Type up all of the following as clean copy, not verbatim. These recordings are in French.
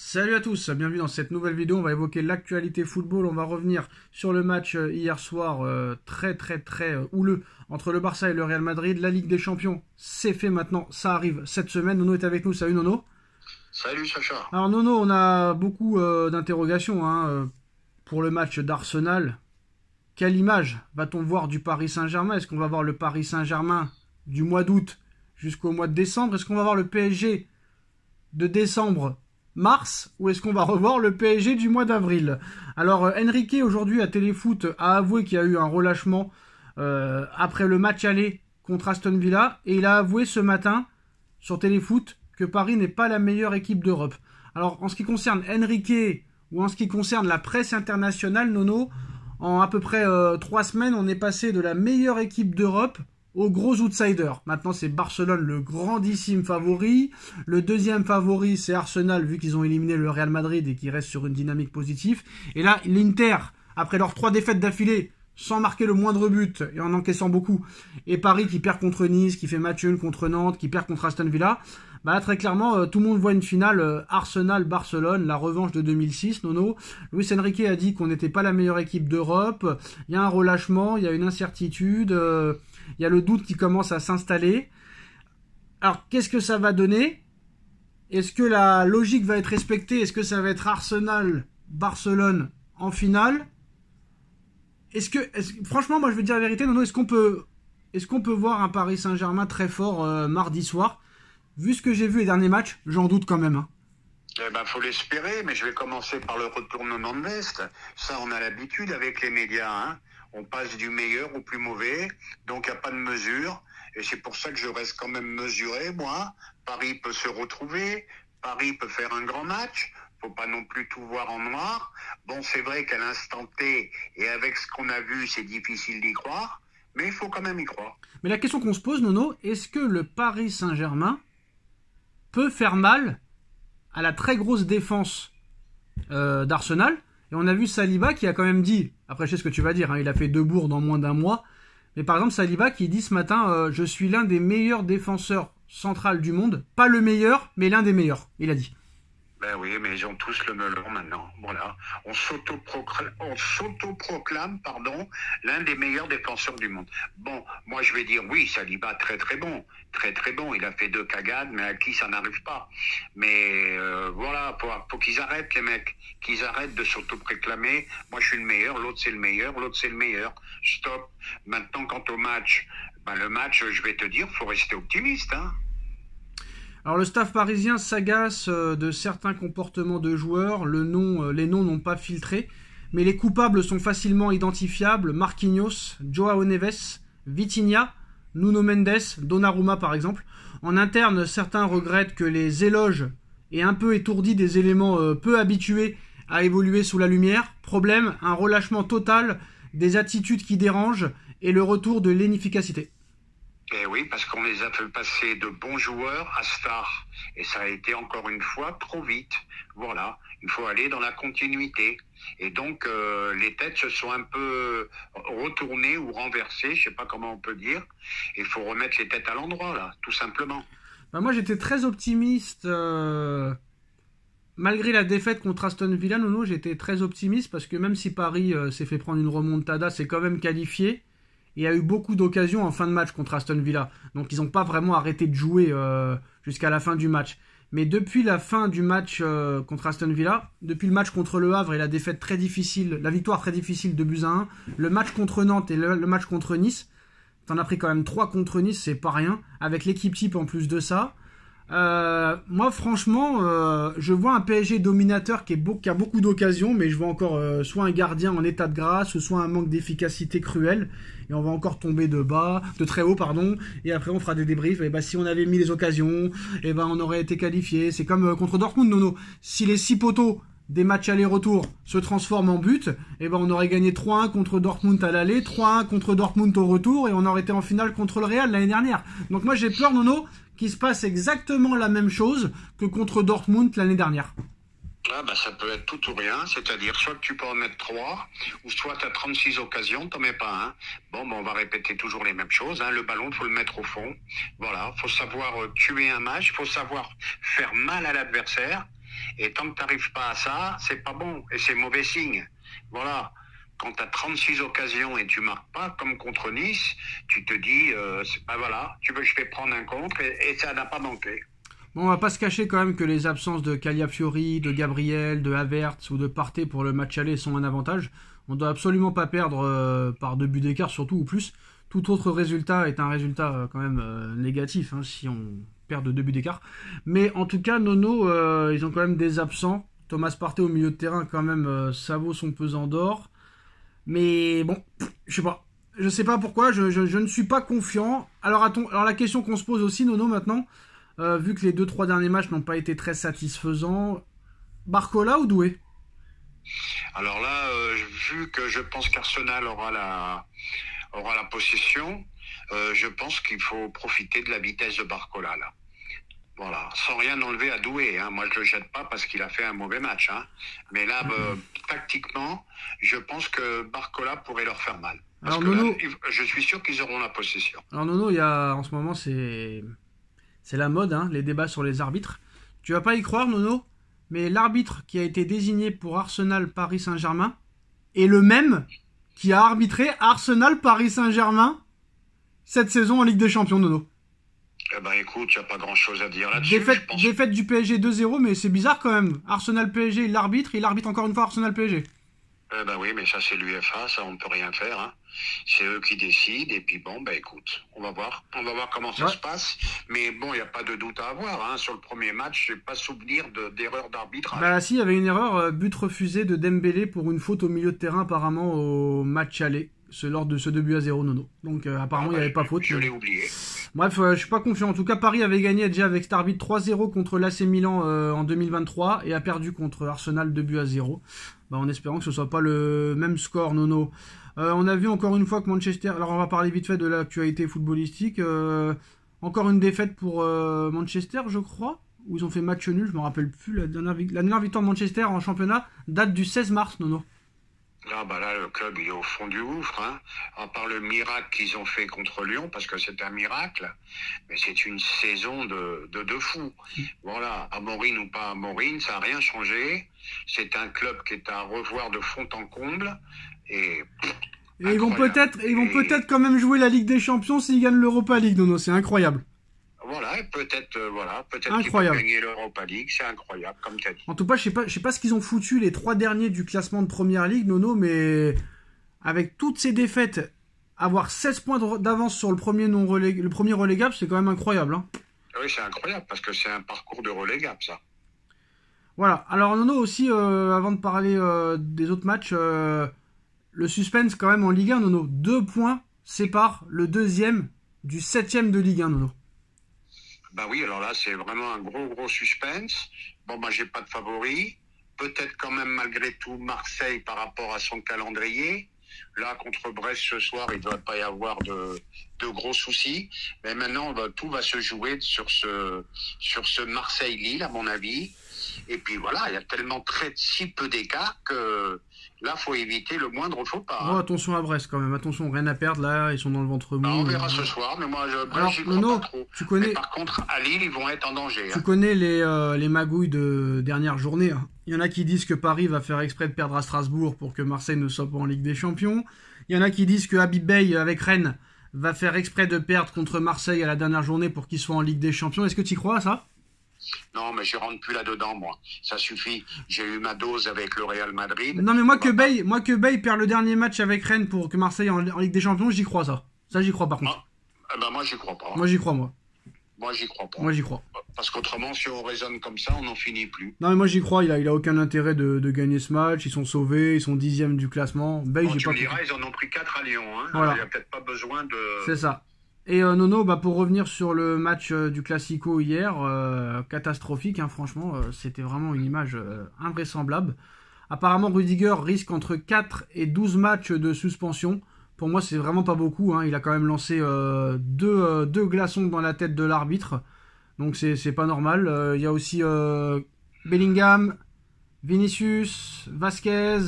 Salut à tous, bienvenue dans cette nouvelle vidéo. On va évoquer l'actualité football. On va revenir sur le match hier soir très houleux entre le Barça et le Real Madrid. La Ligue des Champions, c'est fait maintenant, ça arrive cette semaine. Nono est avec nous. Salut Nono. Salut Sacha. Alors Nono, on a beaucoup d'interrogations pour le match d'Arsenal. Quelle image va-t-on voir du Paris Saint-Germain? Est-ce qu'on va voir le Paris Saint-Germain du mois d'août jusqu'au mois de décembre? Est-ce qu'on va voir le PSG de décembre-mars, ou est-ce qu'on va revoir le PSG du mois d'avril? Alors Enrique aujourd'hui à Téléfoot a avoué qu'il y a eu un relâchement après le match aller contre Aston Villa, et il a avoué ce matin sur Téléfoot que Paris n'est pas la meilleure équipe d'Europe. Alors en ce qui concerne Enrique ou en ce qui concerne la presse internationale, Nono, en à peu près 3 semaines, on est passé de la meilleure équipe d'Europe aux gros outsiders. Maintenant, c'est Barcelone, le grandissime favori. Le deuxième favori, c'est Arsenal, vu qu'ils ont éliminé le Real Madrid et qu'ils restent sur une dynamique positive. Et là, l'Inter, après leurs 3 défaites d'affilée, sans marquer le moindre but et en encaissant beaucoup, et Paris qui perd contre Nice, qui fait match nul contre Nantes, qui perd contre Aston Villa, bah très clairement, tout le monde voit une finale Arsenal-Barcelone, la revanche de 2006, Nono. Luis Enrique a dit qu'on n'était pas la meilleure équipe d'Europe. Il y a un relâchement, il y a une incertitude, il y a le doute qui commence à s'installer. Alors, qu'est-ce que ça va donner? Est-ce que la logique va être respectée? Est-ce que ça va être Arsenal-Barcelone en finale? Franchement, moi je vais te dire la vérité, Nono, est-ce qu'on peut voir un Paris Saint-Germain très fort mardi soir? Vu ce que j'ai vu les derniers matchs, j'en doute quand même. Eh ben, faut l'espérer, mais je vais commencer par le retournement de veste. Ça, on a l'habitude avec les médias, hein. On passe du meilleur au plus mauvais, donc il n'y a pas de mesure. Et c'est pour ça que je reste quand même mesuré, moi. Paris peut se retrouver, Paris peut faire un grand match. Faut pas non plus tout voir en noir. Bon, c'est vrai qu'à l'instant T, et avec ce qu'on a vu, c'est difficile d'y croire, mais il faut quand même y croire. Mais la question qu'on se pose, Nono, est-ce que le Paris Saint-Germain peut faire mal à la très grosse défense d'Arsenal? Et on a vu Saliba qui a quand même dit, après je sais ce que tu vas dire, il a fait 2 bourdes en moins d'un mois, mais par exemple Saliba qui dit ce matin, je suis l'un des meilleurs défenseurs centrales du monde, pas le meilleur, mais l'un des meilleurs, il a dit. Ben oui, mais ils ont tous le melon maintenant. Voilà. On s'autoproclame, l'un des meilleurs défenseurs du monde. Bon, moi je vais dire oui, Saliba très bon. Très bon. Il a fait 2 cagades, mais à qui ça n'arrive pas. Mais voilà, faut qu'ils arrêtent les mecs. Qu'ils arrêtent de s'autoproclamer. Moi je suis le meilleur, l'autre c'est le meilleur, l'autre c'est le meilleur. Stop. Maintenant quant au match, le match, je vais te dire, faut rester optimiste, hein. Alors le staff parisien s'agace de certains comportements de joueurs, les noms n'ont pas filtré, mais les coupables sont facilement identifiables: Marquinhos, Joao Neves, Vitinha, Nuno Mendes, Donnarumma par exemple. En interne, certains regrettent que les éloges aient un peu étourdi des éléments peu habitués à évoluer sous la lumière. Problème, un relâchement total des attitudes qui dérangent et le retour de l'inefficacité. Eh oui, parce qu'on les a fait passer de bons joueurs à stars. Et ça a été encore une fois trop vite. Voilà, il faut aller dans la continuité. Et donc, les têtes se sont un peu retournées ou renversées, je sais pas comment on peut dire. Il faut remettre les têtes à l'endroit, là, tout simplement. Moi, j'étais très optimiste. Malgré la défaite contre Aston Villa, Nono, j'étais très optimiste parce que même si Paris s'est fait prendre une remontada, c'est quand même qualifié. Il y a eu beaucoup d'occasions en fin de match contre Aston Villa. Donc ils n'ont pas vraiment arrêté de jouer jusqu'à la fin du match. Mais depuis la fin du match contre Aston Villa, depuis le match contre Le Havre et la défaite très difficile, la victoire très difficile de 2-1, le match contre Nantes et le match contre Nice, t'en as pris quand même 3 contre Nice, c'est pas rien, avec l'équipe type en plus de ça. Moi franchement, je vois un PSG dominateur qui a beaucoup d'occasions, mais je vois encore soit un gardien en état de grâce, ou soit un manque d'efficacité cruel, et on va encore tomber de très haut, et après on fera des débriefs. Et si on avait mis les occasions, on aurait été qualifié. C'est comme contre Dortmund, Nono. Si les 6 poteaux des matchs aller-retour se transforment en but, on aurait gagné 3-1 contre Dortmund à l'aller, 3-1 contre Dortmund au retour, et on aurait été en finale contre le Real l'année dernière. Donc moi j'ai peur, Nono, qu'il se passe exactement la même chose que contre Dortmund l'année dernière. Ça peut être tout ou rien, c'est-à-dire soit que tu peux en mettre 3, ou soit tu as 36 occasions, t'en mets pas un. On va répéter toujours les mêmes choses, hein. Le ballon, faut le mettre au fond. Voilà, faut savoir tuer un match, faut savoir faire mal à l'adversaire. Et tant que tu n'arrives pas à ça, c'est pas bon. Et c'est mauvais signe. Voilà. Quand tu as 36 occasions et tu marques pas, comme contre Nice, tu te dis, ben voilà, tu veux que je vais prendre un contre et ça n'a pas manqué. Bon, on va pas se cacher quand même que les absences de Calafiori, de Gabriel, de Havertz ou de Partey pour le match aller sont un avantage. On doit absolument pas perdre par 2 buts d'écart, surtout ou plus. Tout autre résultat est un résultat quand même négatif hein, si on perd de 2 buts d'écart. Mais en tout cas, Nono, ils ont quand même des absents. Thomas Partey au milieu de terrain, quand même, ça vaut son pesant d'or. Mais bon, je sais pas. Je sais pas pourquoi, je ne suis pas confiant. Alors la question qu'on se pose aussi, Nono, maintenant, vu que les 2-3 derniers matchs n'ont pas été très satisfaisants, Barcola ou Doué? Alors là, vu que je pense qu'Arsenal aura la possession, je pense qu'il faut profiter de la vitesse de Barcola, là. Voilà, sans rien enlever à Doué. Hein. Moi, je le jette pas parce qu'il a fait un mauvais match. Hein. Mais là, tactiquement, je pense que Barcola pourrait leur faire mal. Parce Alors que Nono, là, je suis sûr qu'ils auront la possession. alors Nono, il y a en ce moment c'est la mode, hein, les débats sur les arbitres. Tu vas pas y croire, Nono, mais l'arbitre qui a été désigné pour Arsenal Paris Saint-Germain est le même qui a arbitré Arsenal Paris Saint-Germain cette saison en Ligue des Champions, Nono. Eh ben écoute, il n'y a pas grand-chose à dire là-dessus. Défaite du PSG 2-0, mais c'est bizarre quand même. Arsenal PSG, il arbitre encore une fois Arsenal PSG. Eh ben oui, mais ça c'est l'UEFA, ça on ne peut rien faire. Hein. C'est eux qui décident, et puis bon, ben écoute, on va voir comment ça se passe. Mais bon, il n'y a pas de doute à avoir. Hein. Sur le premier match, je n'ai pas souvenir d'erreur d'arbitrage. Bah si, il y avait une erreur, but refusé de Dembélé pour une faute au milieu de terrain apparemment au match aller. Lors de ce 2-0, Nono. Donc apparemment il n'y avait pas faute. Je l'ai oublié. Bref, je suis pas confiant. En tout cas, Paris avait gagné déjà avec cet arbitre 3-0 contre l'AC Milan en 2023 et a perdu contre Arsenal 2-0. Bah, en espérant que ce soit pas le même score, Nono. On a vu encore une fois que Manchester... Alors on va parler vite fait de l'actualité footballistique. Encore une défaite pour Manchester, je crois. Où ils ont fait match nul, je me rappelle plus. La dernière victoire de Manchester en championnat date du 16 mars, Nono. Là, le club, il est au fond du gouffre. Hein. À part le miracle qu'ils ont fait contre Lyon, parce que c'est un miracle, mais c'est une saison de fou. Voilà, Amorine ou pas Amorine, ça n'a rien changé. C'est un club qui est à revoir de fond en comble. Et ils vont peut-être quand même jouer la Ligue des Champions s'ils gagnent l'Europa League, Nono. C'est incroyable. Voilà, peut-être qu'ils vont gagner l'Europa League, c'est incroyable, comme tu as dit. En tout cas, je sais pas ce qu'ils ont foutu les 3 derniers du classement de Première Ligue, Nono, mais avec toutes ces défaites, avoir 16 points d'avance sur le premier relégable, c'est quand même incroyable. Hein. Oui, c'est incroyable, parce que c'est un parcours de relégable, ça. Voilà, alors Nono aussi, avant de parler des autres matchs, le suspense quand même en Ligue 1, Nono. 2 points séparent le deuxième du 7ème de Ligue 1, Nono. Bah oui, alors là, c'est vraiment un gros suspense. Bon, bah, j'ai pas de favori. Peut-être quand même, malgré tout, Marseille par rapport à son calendrier. Là, contre Brest ce soir, il ne doit pas y avoir de gros soucis. Mais maintenant, tout va se jouer sur ce Marseille-Lille, à mon avis. Et puis voilà, il y a tellement si peu d'écart que là, faut éviter le moindre faux pas. Bon, attention à Brest quand même, attention, rien à perdre là, ils sont dans le ventre mou. On verra ce soir, mais moi, j'y crois pas trop. Mais par contre, à Lille, ils vont être en danger. Tu connais les magouilles de dernière journée. Hein. Il y en a qui disent que Paris va faire exprès de perdre à Strasbourg pour que Marseille ne soit pas en Ligue des Champions. Il y en a qui disent que Habib Beye, avec Rennes, va faire exprès de perdre contre Marseille à la dernière journée pour qu'il soit en Ligue des Champions. Est-ce que tu y crois à ça ? Non, mais je rentre plus là-dedans, moi. Ça suffit. J'ai eu ma dose avec le Real Madrid. Non, mais moi que Beye perd le dernier match avec Rennes pour que Marseille en Ligue des Champions, j'y crois ça. Ça, j'y crois par contre. Moi, j'y crois pas. Moi, j'y crois, moi. Moi, j'y crois pas. Moi, j'y crois. Parce qu'autrement, si on raisonne comme ça, on n'en finit plus. Non, mais moi, j'y crois. Il a aucun intérêt de gagner ce match. Ils sont sauvés. Ils sont 10e du classement. Beye, j'ai pas. Tu me diras, ils en ont pris 4 à Lyon. Hein. Voilà. Il n'y a peut-être pas besoin de... C'est ça. Et Nono, pour revenir sur le match du Classico hier, catastrophique, hein, franchement, c'était vraiment une image invraisemblable. Apparemment, Rudiger risque entre 4 et 12 matchs de suspension. Pour moi, c'est vraiment pas beaucoup. Hein. Il a quand même lancé deux glaçons dans la tête de l'arbitre. Donc, c'est pas normal. Il y a aussi Bellingham, Vinicius, Vasquez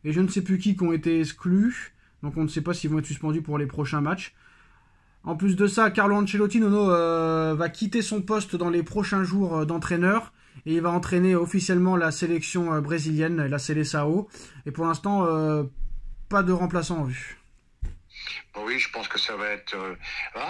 et je ne sais plus qui ont été exclus. Donc, on ne sait pas s'ils vont être suspendus pour les prochains matchs. En plus de ça, Carlo Ancelotti, Nono, va quitter son poste dans les prochains jours d'entraîneur. Et il va entraîner officiellement la sélection brésilienne, la Seleção. Et pour l'instant, pas de remplaçant en vue. Oui, je pense que ça va être...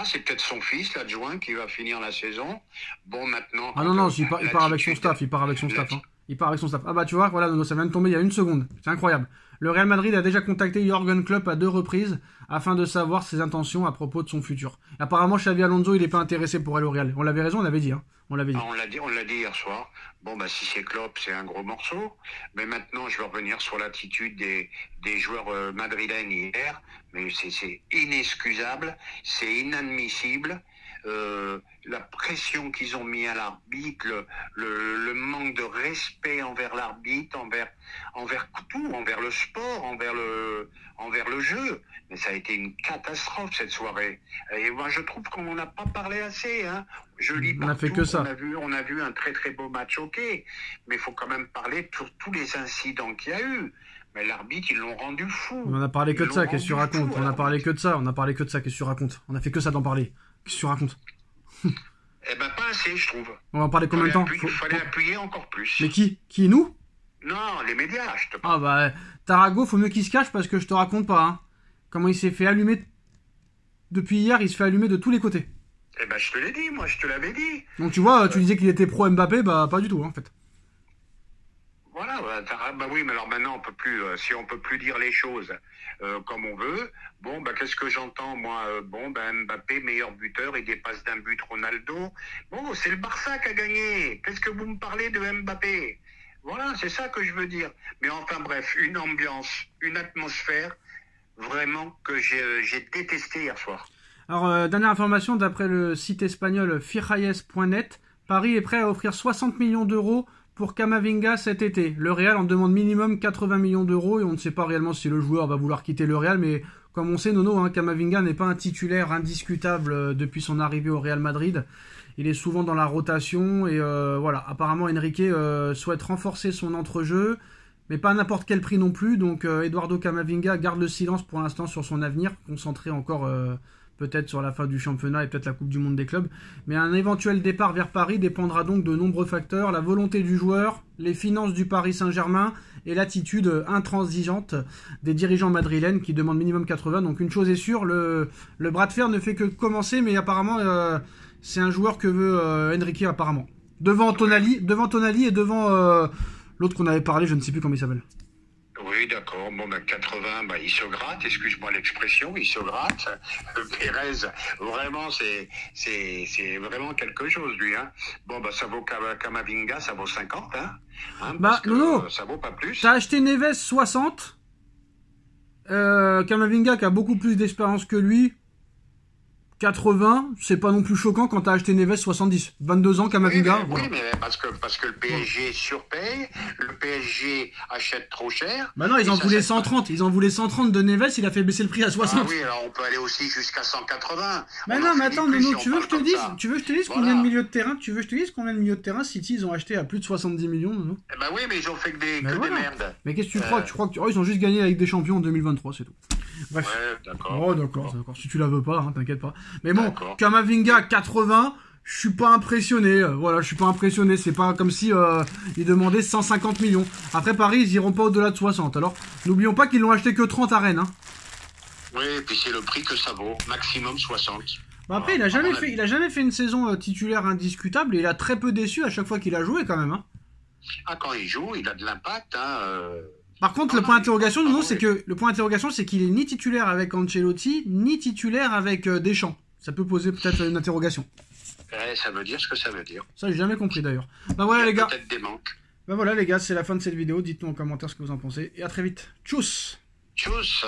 c'est peut-être son fils, l'adjoint, qui va finir la saison. Bon, maintenant... Ah non, il part avec son staff. Il part avec son staff. Hein. Il part avec son staff. Ah bah tu vois, voilà, ça vient de tomber il y a une seconde. C'est incroyable. Le Real Madrid a déjà contacté Jürgen Klopp à 2 reprises afin de savoir ses intentions à propos de son futur. Apparemment, Xabi Alonso, il n'est pas intéressé pour aller au Real. On l'avait raison, on l'avait dit. Hein. On l'avait dit. On l'a dit hier soir. Bon, bah si c'est Klopp, c'est un gros morceau. Mais maintenant, je vais revenir sur l'attitude des joueurs madrilènes hier. Mais c'est inexcusable, c'est inadmissible. La pression qu'ils ont mis à l'arbitre, le manque de respect envers l'arbitre, envers tout, envers le sport, envers le jeu. Mais ça a été une catastrophe cette soirée. Et moi je trouve qu'on n'en a pas parlé assez. Hein. Je lis partout, on a fait que ça. On a vu un très très beau match, ok. Mais il faut quand même parler de tous les incidents qu'il y a eu. Mais l'arbitre, ils l'ont rendu fou. On a parlé que de ça, qu'est-ce que tu racontes? On a parlé que de ça, qu'est-ce que tu racontes? On a fait que ça d'en parler. Qu'est-ce que tu racontes? Eh ben pas assez, je trouve. On va en parler combien de temps? Il fallait appuyer encore plus. Mais qui? Nous? Non, les médias, je te parle. Ah bah, Tarago, faut mieux qu'il se cache parce que je te raconte pas. Hein. Comment il s'est fait allumer depuis hier, il se fait allumer de tous les côtés. Eh ben je te l'ai dit, moi, je te l'avais dit. Donc tu vois, tu disais qu'il était pro Mbappé, bah pas du tout, hein, en fait. Voilà, bah oui, mais alors maintenant, si on peut plus dire les choses comme on veut, bon, bah qu'est-ce que j'entends, moi Mbappé, meilleur buteur, il dépasse d'un but Ronaldo. Bon, c'est le Barça qui a gagné. Qu'est-ce que vous me parlez de Mbappé? Voilà, c'est ça que je veux dire. Mais enfin bref, une ambiance, une atmosphère, vraiment que j'ai détesté hier soir. Alors, dernière information, d'après le site espagnol fichajes.net, Paris est prêt à offrir 60 millions d'euros pour Camavinga cet été. Le Real en demande minimum 80 millions d'euros et on ne sait pas réellement si le joueur va vouloir quitter le Real, mais comme on sait, Nono, hein, Camavinga n'est pas un titulaire indiscutable depuis son arrivée au Real Madrid. Il est souvent dans la rotation et voilà. Apparemment, Enrique souhaite renforcer son entrejeu, mais pas à n'importe quel prix non plus. Donc, Eduardo Camavinga garde le silence pour l'instant sur son avenir, concentré encore peut-être sur la fin du championnat et peut-être la Coupe du Monde des clubs. Mais un éventuel départ vers Paris dépendra donc de nombreux facteurs, la volonté du joueur, les finances du Paris Saint-Germain et l'attitude intransigeante des dirigeants madrilènes qui demandent minimum 80. Donc une chose est sûre, le bras de fer ne fait que commencer, mais apparemment c'est un joueur que veut Enrique apparemment. Devant Tonali et devant l'autre qu'on avait parlé, je ne sais plus comment il s'appelle. Oui, d'accord. Bon, 80, il se gratte, excuse-moi l'expression, il se gratte. Pérez, vraiment, c'est vraiment quelque chose, lui. Hein. Bon, ça vaut Camavinga, ça vaut 50, hein. Non, ça vaut pas plus. T'as acheté Neves 60. Camavinga qui a beaucoup plus d'expérience que lui. 80, c'est pas non plus choquant quand t'as acheté Neves 70. 22 ans, Camavinga. Oui, mais parce que le PSG surpaye, le PSG achète trop cher. Bah non, ils en voulaient 130. Ils en voulaient 130 de Neves, il a fait baisser le prix à 60. Ah oui, alors on peut aller aussi jusqu'à 180. Bah non, mais attends, Nono, tu veux que je te dise combien de milieux de terrain? Tu veux que je te dise combien de milieux de terrain City ils ont acheté à plus de 70 millions, Nono? Eh bah oui, mais ils ont fait que des merdes. Mais qu'est-ce que tu crois? Tu crois que ils ont juste gagné avec des champions en 2023, c'est tout. Bref. Ouais, d'accord. Oh, d'accord. Si tu la veux pas, hein, t'inquiète pas. Mais bon, Camavinga 80, je suis pas impressionné. Voilà, je suis pas impressionné. C'est pas comme si ils demandaient 150 millions. Après Paris, ils iront pas au-delà de 60. Alors, n'oublions pas qu'ils l'ont acheté que 30 à Rennes. Hein. Oui, et puis c'est le prix que ça vaut, maximum 60. Bah après, il a jamais fait une saison titulaire indiscutable et il a très peu déçu à chaque fois qu'il a joué quand même. Hein. Ah, quand il joue, il a de l'impact. Par contre, le point d'interrogation, Nuno, c'est qu'il est ni titulaire avec Ancelotti, ni titulaire avec Deschamps. Ça peut poser peut-être une interrogation. Ça veut dire ce que ça veut dire. Ça, j'ai jamais compris d'ailleurs. Bah voilà les gars. Peut-être des manques. Bah voilà les gars, c'est la fin de cette vidéo. Dites-nous en commentaire ce que vous en pensez. Et à très vite. Tchuss. Tchuss.